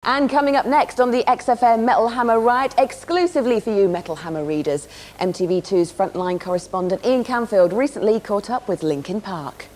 And coming up next on the XFM Metal Hammer Riot, exclusively for you Metal Hammer readers, MTV2's frontline correspondent Ian Canfield recently caught up with Linkin Park.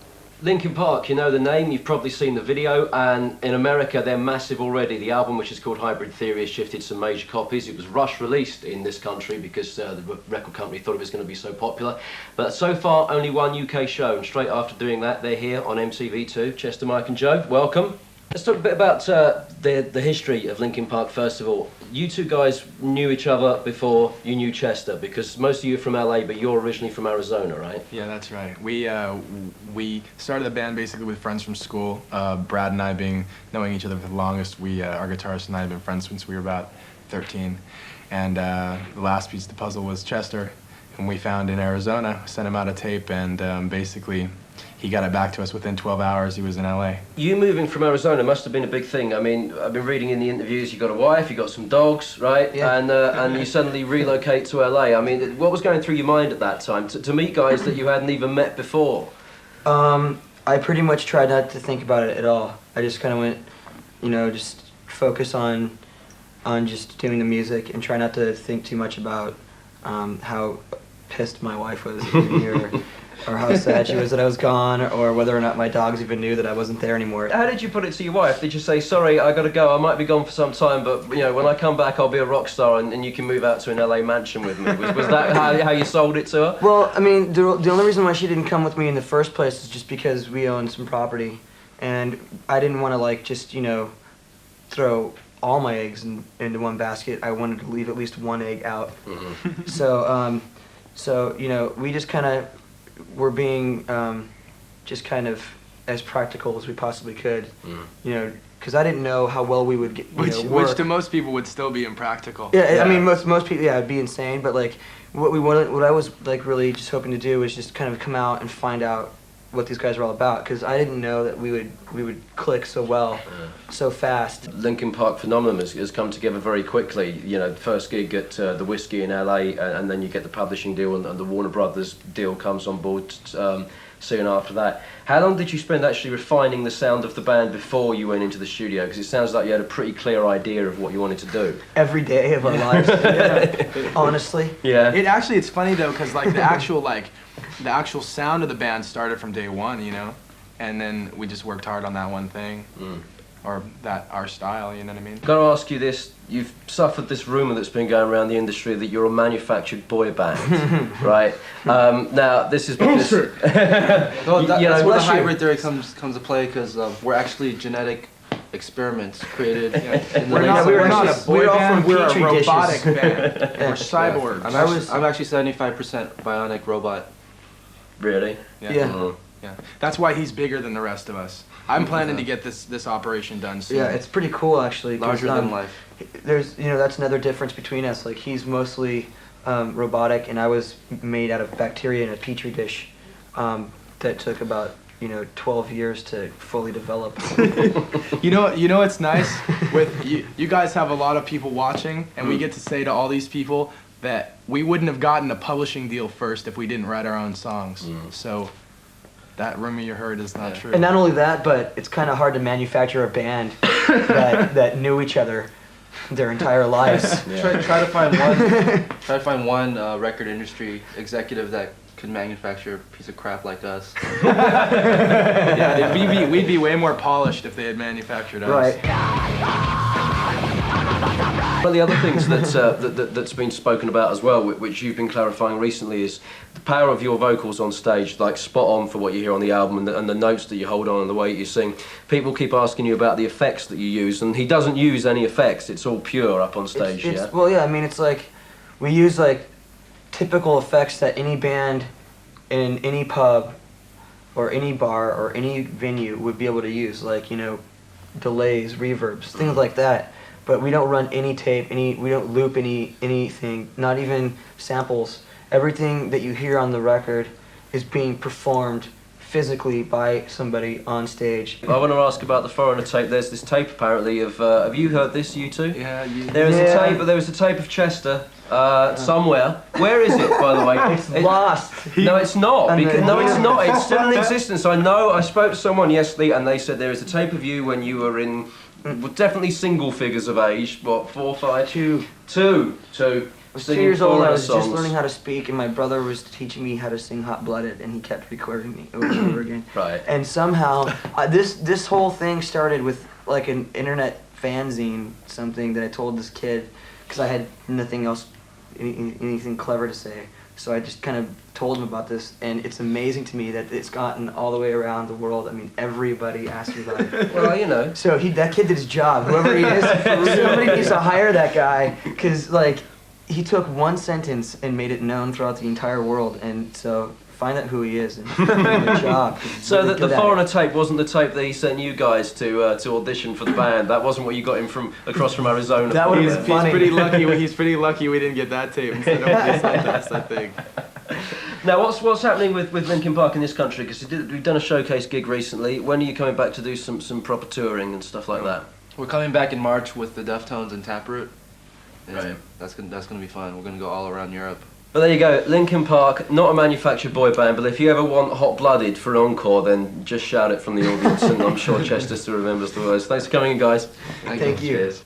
Linkin Park, you know the name, you've probably seen the video, and in America they're massive already. The album, which is called Hybrid Theory, has shifted some major copies. It was rush released in this country because the record company thought it was going to be so popular. But so far, only one UK show, and straight after doing that, they're here on MTV2. Chester, Mike and Joe, welcome. Let's talk a bit about the history of Linkin Park first of all. You two guys knew each other before you knew Chester, because most of you are from LA, but you're originally from Arizona, right? Yeah, that's right. We started the band basically with friends from school. Brad and I knowing each other for the longest. Our guitarist and I have been friends since we were about 13. And the last piece of the puzzle was Chester, whom we found in Arizona. Sent him out a tape, and basically he got it back to us within 12 hours. He was in LA. You moving from Arizona must have been a big thing. I mean, I've been reading in the interviews, you got a wife, you got some dogs, right? Yeah. And you suddenly relocate to LA. I mean, what was going through your mind at that time to meet guys that you hadn't even met before? I pretty much tried not to think about it at all. I just kind of went, you know, just focus on just doing the music and try not to think too much about how pissed my wife was here. Or how sad she was that I was gone, or whether or not my dogs even knew that I wasn't there anymore. How did you put it to your wife? Did you say, sorry, I gotta go, I might be gone for some time, but you know, when I come back I'll be a rock star and you can move out to an LA mansion with me? Was that how you sold it to her? Well, I mean, the only reason why she didn't come with me in the first place is just because we owned some property, and I didn't want to like just, you know, throw all my eggs into one basket. I wanted to leave at least one egg out. Mm-hmm. So, you know, we just kind of were being just kind of as practical as we possibly could, you know, because I didn't know how well we would get, which to most people would still be impractical. Yeah, I mean, most people, yeah, it'd be insane. But like, what I was like really just hoping to do was just kind of come out and find out what these guys were all about, because I didn't know that we would click so well, so fast. Linkin Park phenomenon has come together very quickly. You know, the first gig at the Whiskey in LA, and then you get the publishing deal, and the Warner Brothers deal comes on board soon after that. How long did you spend actually refining the sound of the band before you went into the studio? Because it sounds like you had a pretty clear idea of what you wanted to do. Every day of our lives, yeah. Honestly. Yeah. It's funny though, because like the actual sound of the band started from day one, you know, and then we just worked hard on that one thing, or our style, you know what I mean? Got to ask you this: you've suffered this rumor that's been going around the industry that you're a manufactured boy band, right? Now this is because well, that's where the hybrid theory comes to play, because we're actually genetic experiments created in the we're not a boy band, we're a robotic dishes. band. We're cyborgs. I'm actually 75% bionic robot. Really? Yeah. Yeah. That's why he's bigger than the rest of us. I'm planning to get this operation done soon. Yeah, it's pretty cool actually. Larger than life. There's, you know, that's another difference between us. Like, he's mostly robotic, and I was made out of bacteria in a petri dish that took about, you know, 12 years to fully develop. You know what's nice with you guys have a lot of people watching, and we get to say to all these people that we wouldn't have gotten a publishing deal first if we didn't write our own songs. So that rumor you heard is not true. And not only that, but it's kind of hard to manufacture a band that knew each other their entire lives. Yeah. Try to find one record industry executive that could manufacture a piece of crap like us. Yeah, we'd be way more polished if they had manufactured us. Right. One of the other things that's been spoken about as well, which you've been clarifying recently, is the power of your vocals on stage, like spot on for what you hear on the album, and the notes that you hold on and the way you sing. People keep asking you about the effects that you use, and he doesn't use any effects, it's all pure up on stage, yeah? Well, yeah, I mean, it's like, we use like typical effects that any band in any pub or any bar or any venue would be able to use, like, you know, delays, reverbs, things like that. But we don't run any tape, we don't loop anything, not even samples. Everything that you hear on the record is being performed physically by somebody on stage. I want to ask about the Foreigner tape. There's this tape apparently of, have you heard this, you two? Yeah. There was a tape of Chester somewhere. Where is it, by the way? It's lost. No, it's not. No, it's not. It's still in existence. I know. I spoke to someone yesterday, and they said there is a tape of you when you were in well, definitely single figures of age. What, 4, 5? Two. Two. I was 2 years old. I was just learning how to speak, and my brother was teaching me how to sing "Hot Blooded," and he kept recording me over and over again. Right. And somehow, this whole thing started with like an internet fanzine, something that I told this kid, because I had nothing else, anything clever to say. So I just kind of told him about this, and it's amazing to me that it's gotten all the way around the world. I mean, everybody asks me about it. Well, you know. So that kid did his job. Whoever he is, somebody needs to hire that guy, because like he took one sentence and made it known throughout the entire world. And so find out who he is and give him a job. So really the foreigner tape wasn't the tape that he sent you guys to audition for the band. That wasn't what you got him from across from Arizona. That would have been funny. He's pretty lucky we didn't get that tape instead of this sent us, I think. Now, what's happening with Linkin Park in this country? Because we've done a showcase gig recently. When are you coming back to do some proper touring and stuff like that? We're coming back in March with the Deftones and Taproot. Right. That's gonna be fun. We're gonna go all around Europe. But there you go, Linkin Park, not a manufactured boy band, but if you ever want Hot Blooded for an encore, then just shout it from the audience, and I'm sure Chester still remembers the words. Thanks for coming in, guys. Thank you. Cheers.